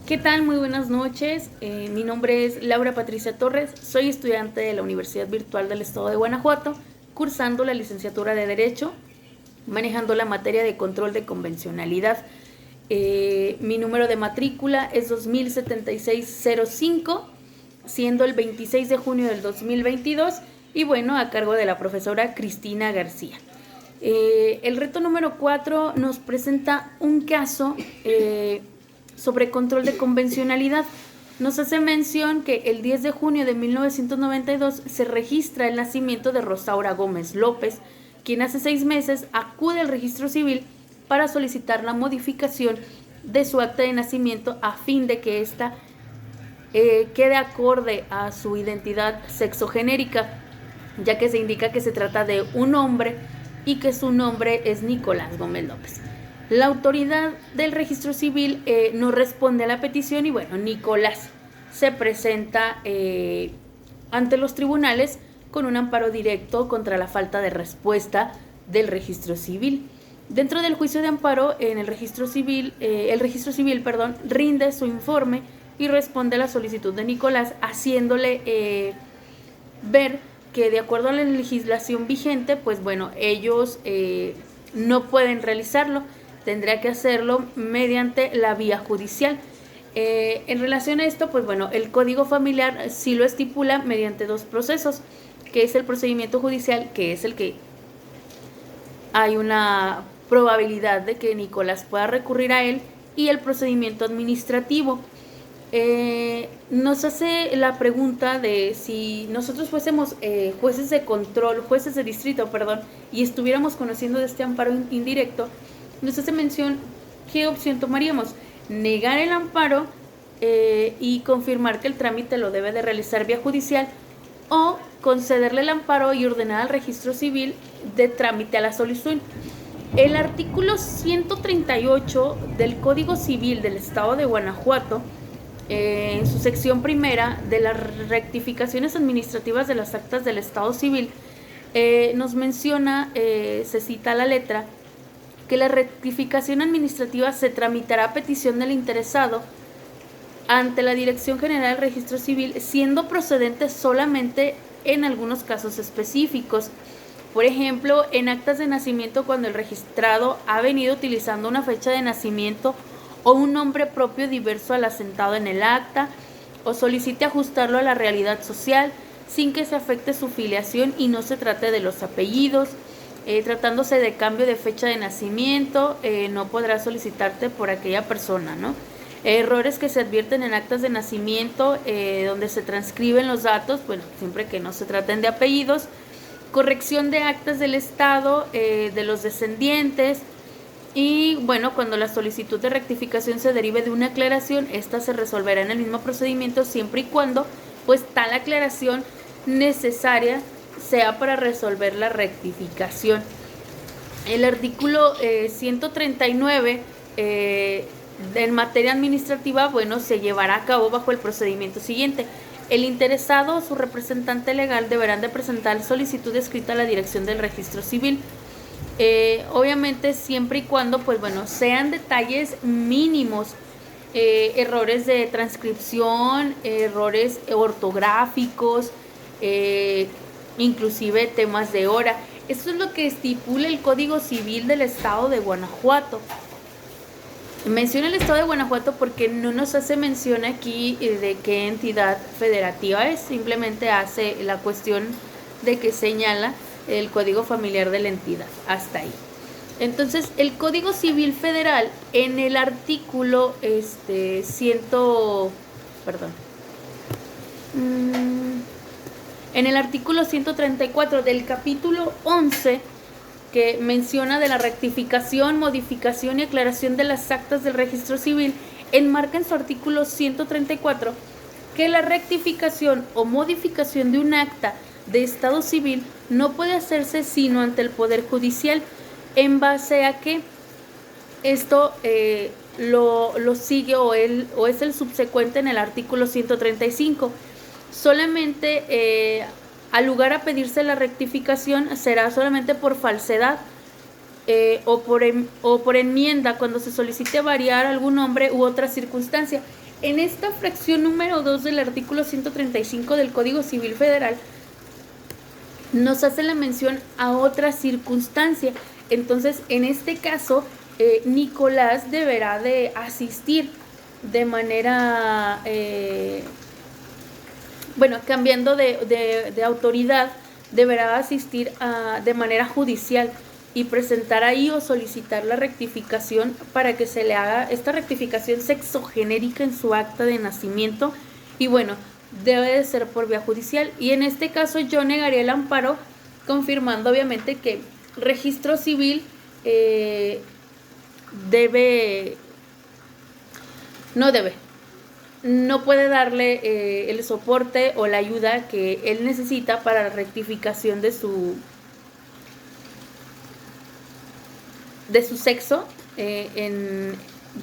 ¿Qué tal? Muy buenas noches. Mi nombre es Laura Patricia Torres. Soy estudiante de la Universidad Virtual del Estado de Guanajuato, cursando la licenciatura de Derecho, manejando la materia de control de convencionalidad. Mi número de matrícula es 207605, siendo el 26 de junio del 2022 y bueno, a cargo de la profesora Cristina García. El reto número 4 nos presenta un caso sobre control de convencionalidad. Nos hace mención que el 10 de junio de 1992 se registra el nacimiento de Rosaura Gómez López, quien hace 6 meses acude al registro civil para solicitar la modificación de su acta de nacimiento a fin de que ésta quede acorde a su identidad sexogenérica, ya que se indica que se trata de un hombre y que su nombre es Nicolás Gómez López. La autoridad del registro civil no responde a la petición y bueno, Nicolás se presenta ante los tribunales con un amparo directo contra la falta de respuesta del registro civil. Dentro del juicio de amparo, en el registro civil rinde su informe y responde a la solicitud de Nicolás, haciéndole ver que de acuerdo a la legislación vigente, pues bueno, ellos no pueden realizarlo, tendría que hacerlo mediante la vía judicial. En relación a esto, pues bueno, el Código Familiar sí lo estipula mediante 2 procesos, que es el procedimiento judicial, que es el que hay una probabilidad de que Nicolás pueda recurrir a él, y el procedimiento administrativo. Nos hace la pregunta de si nosotros fuésemos jueces de control, jueces de distrito, y estuviéramos conociendo de este amparo indirecto, nos hace mención qué opción tomaríamos: negar el amparo y confirmar que el trámite lo debe de realizar vía judicial, o concederle el amparo y ordenar al registro civil de trámite a la solicitud. El artículo 138 del Código Civil del Estado de Guanajuato, en su sección primera de las rectificaciones administrativas de las actas del Estado Civil, nos menciona, se cita a la letra, que la rectificación administrativa se tramitará a petición del interesado ante la Dirección General del Registro Civil, siendo procedente solamente en algunos casos específicos. Por ejemplo, en actas de nacimiento, cuando el registrado ha venido utilizando una fecha de nacimiento o un nombre propio diverso al asentado en el acta, o solicite ajustarlo a la realidad social sin que se afecte su filiación y no se trate de los apellidos. Tratándose de cambio de fecha de nacimiento, no podrá solicitarte por aquella persona, ¿no? Errores que se advierten en actas de nacimiento donde se transcriben los datos, bueno, siempre que no se traten de apellidos. Corrección de actas del Estado, de los descendientes. Y bueno, cuando la solicitud de rectificación se derive de una aclaración, esta se resolverá en el mismo procedimiento siempre y cuando pues tal aclaración necesaria sea para resolver la rectificación. El artículo 139 en materia administrativa, bueno, se llevará a cabo bajo el procedimiento siguiente. El interesado o su representante legal deberán de presentar solicitud escrita a la dirección del registro civil. Obviamente siempre y cuando pues bueno sean detalles mínimos, errores de transcripción, errores ortográficos, inclusive temas de hora. Esto es lo que estipula el Código Civil del Estado de Guanajuato. Menciona el Estado de Guanajuato porque no nos hace mención aquí de qué entidad federativa es, simplemente hace la cuestión de que señala el Código Familiar de la entidad, hasta ahí. Entonces, el Código Civil Federal, en el artículo en el artículo 134 del capítulo 11, que menciona de la rectificación, modificación y aclaración de las actas del registro civil, enmarca en su artículo 134 que la rectificación o modificación de un acta de estado civil no puede hacerse sino ante el Poder Judicial, en base a que esto lo sigue o es el subsecuente en el artículo 135. Solamente al lugar a pedirse la rectificación será solamente por falsedad o por enmienda cuando se solicite variar algún nombre u otra circunstancia. en esta fracción número 2 del artículo 135 del Código Civil Federal nos hace la mención a otra circunstancia. Entonces, en este caso, Nicolás deberá de asistir de manera, cambiando de autoridad, deberá asistir de manera judicial y presentar ahí o solicitar la rectificación para que se le haga esta rectificación sexogenérica en su acta de nacimiento. Y bueno, debe de ser por vía judicial. Y en este caso yo negaría el amparo, confirmando obviamente que registro civil no puede darle el soporte o la ayuda que él necesita para la rectificación de su sexo,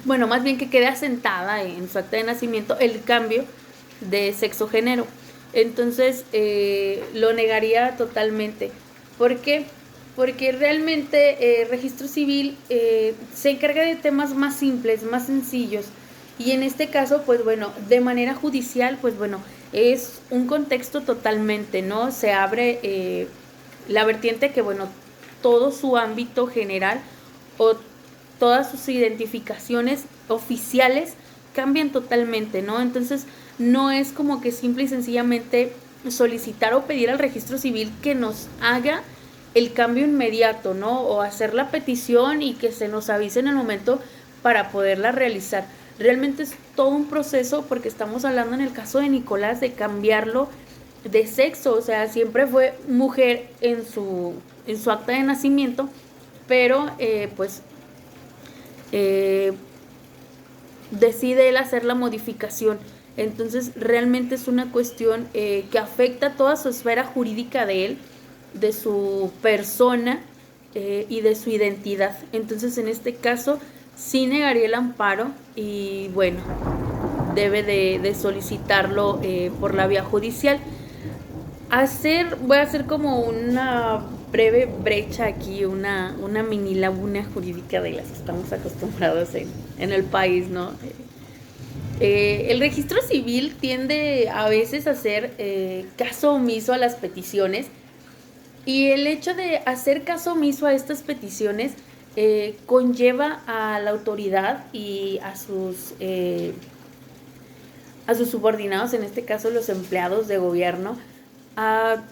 más bien que quede asentada en su acta de nacimiento el cambio de sexo género. Entonces lo negaría totalmente. ¿Por qué? Porque realmente registro civil se encarga de temas más simples, más sencillos. Y en este caso, pues bueno, de manera judicial, pues bueno, es un contexto totalmente, ¿no? Se abre la vertiente que, bueno, todo su ámbito general o todas sus identificaciones oficiales cambian totalmente, ¿no? Entonces, no es como que simple y sencillamente solicitar o pedir al registro civil que nos haga el cambio inmediato, ¿no? O hacer la petición y que se nos avise en el momento para poderla realizar. Realmente es todo un proceso, porque estamos hablando en el caso de Nicolás de cambiarlo de sexo. O sea, siempre fue mujer en su acta de nacimiento, pero decide él hacer la modificación. Entonces realmente es una cuestión que afecta toda su esfera jurídica de él, de su persona y de su identidad. Entonces en este caso sí negaría el amparo y bueno, debe de solicitarlo por la vía judicial. Voy a hacer como una breve brecha aquí, una mini laguna jurídica de las que estamos acostumbrados en el país, ¿no? El registro civil tiende a veces a hacer caso omiso a las peticiones, y el hecho de hacer caso omiso a estas peticiones conlleva a la autoridad y a sus subordinados, en este caso los empleados de gobierno, a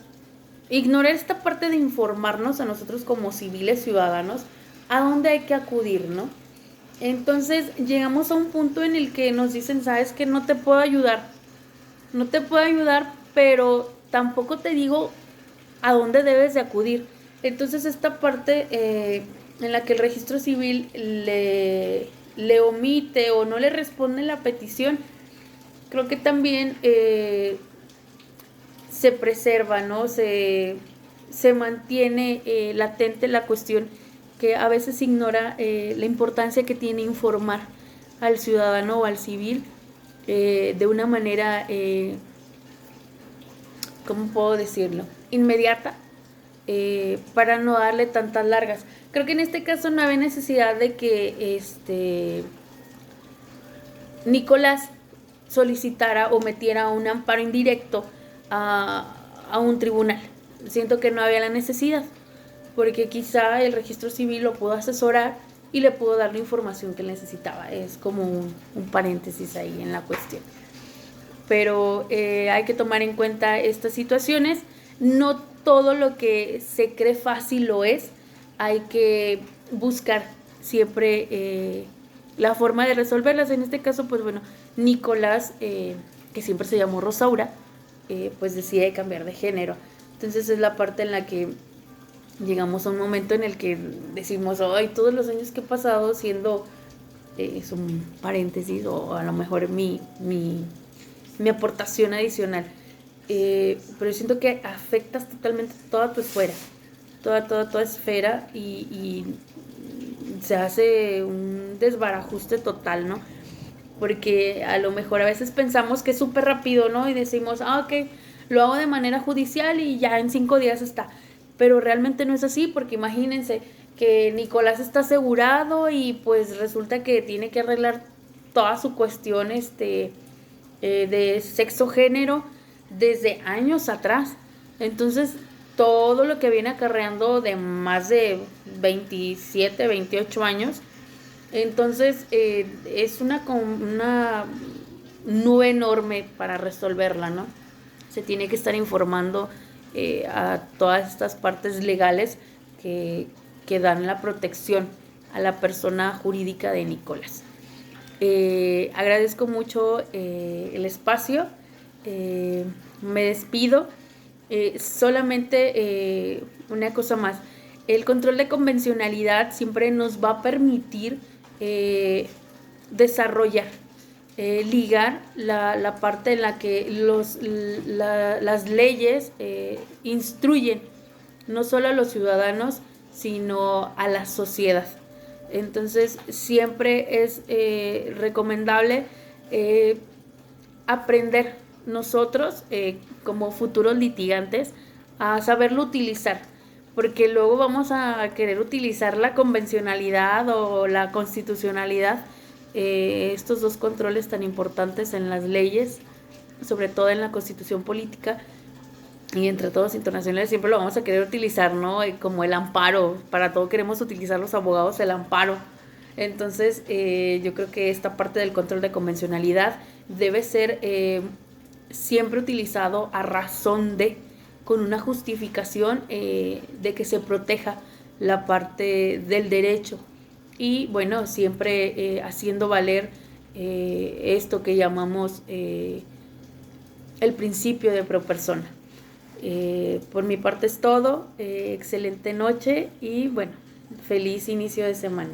ignorar esta parte de informarnos a nosotros como civiles ciudadanos a dónde hay que acudir, ¿no? Entonces llegamos a un punto en el que nos dicen, sabes que no te puedo ayudar, pero tampoco te digo a dónde debes de acudir. Entonces esta parte en la que el registro civil le omite o no le responde la petición, creo que también se preserva, ¿no? Se mantiene latente la cuestión, que a veces ignora la importancia que tiene informar al ciudadano o al civil de una manera, ¿cómo puedo decirlo?, inmediata, para no darle tantas largas. Creo que en este caso no había necesidad de que Nicolás solicitara o metiera un amparo indirecto a un tribunal. Siento que no había la necesidad, porque quizá el registro civil lo pudo asesorar y le pudo dar la información que necesitaba. Es como un paréntesis ahí en la cuestión. Pero hay que tomar en cuenta estas situaciones. No todo lo que se cree fácil lo es. Hay que buscar siempre la forma de resolverlas. En este caso, pues bueno, Nicolás, que siempre se llamó Rosaura, pues decide cambiar de género. Entonces es la parte en la que llegamos a un momento en el que decimos, ay, todos los años que he pasado siendo, es un paréntesis, o a lo mejor mi aportación adicional, pero siento que afectas totalmente toda tu esfera, toda esfera, y se hace un desbarajuste total, ¿no? Porque a lo mejor a veces pensamos que es súper rápido, ¿no? Y decimos, ok, lo hago de manera judicial y ya en 5 días está. Pero realmente no es así, porque imagínense que Nicolás está asegurado y pues resulta que tiene que arreglar toda su cuestión de sexo género desde años atrás. Entonces, todo lo que viene acarreando de más de 27, 28 años, entonces es una nube enorme para resolverla, ¿no? Se tiene que estar informando a todas estas partes legales que dan la protección a la persona jurídica de Nicolás. Agradezco mucho el espacio, me despido. Solamente una cosa más, el control de convencionalidad siempre nos va a permitir desarrollar, ligar la parte en la que las leyes instruyen no solo a los ciudadanos, sino a la sociedad. Entonces siempre es recomendable aprender nosotros como futuros litigantes a saberlo utilizar, porque luego vamos a querer utilizar la convencionalidad o la constitucionalidad, estos dos controles tan importantes en las leyes, sobre todo en la constitución política y en tratados internacionales, siempre lo vamos a querer utilizar, ¿no? Como el amparo, para todo queremos utilizar los abogados el amparo. Entonces yo creo que esta parte del control de convencionalidad debe ser siempre utilizado a razón de, con una justificación de que se proteja la parte del derecho y bueno, siempre haciendo valer esto que llamamos el principio de pro persona. Por mi parte es todo, excelente noche y bueno, feliz inicio de semana.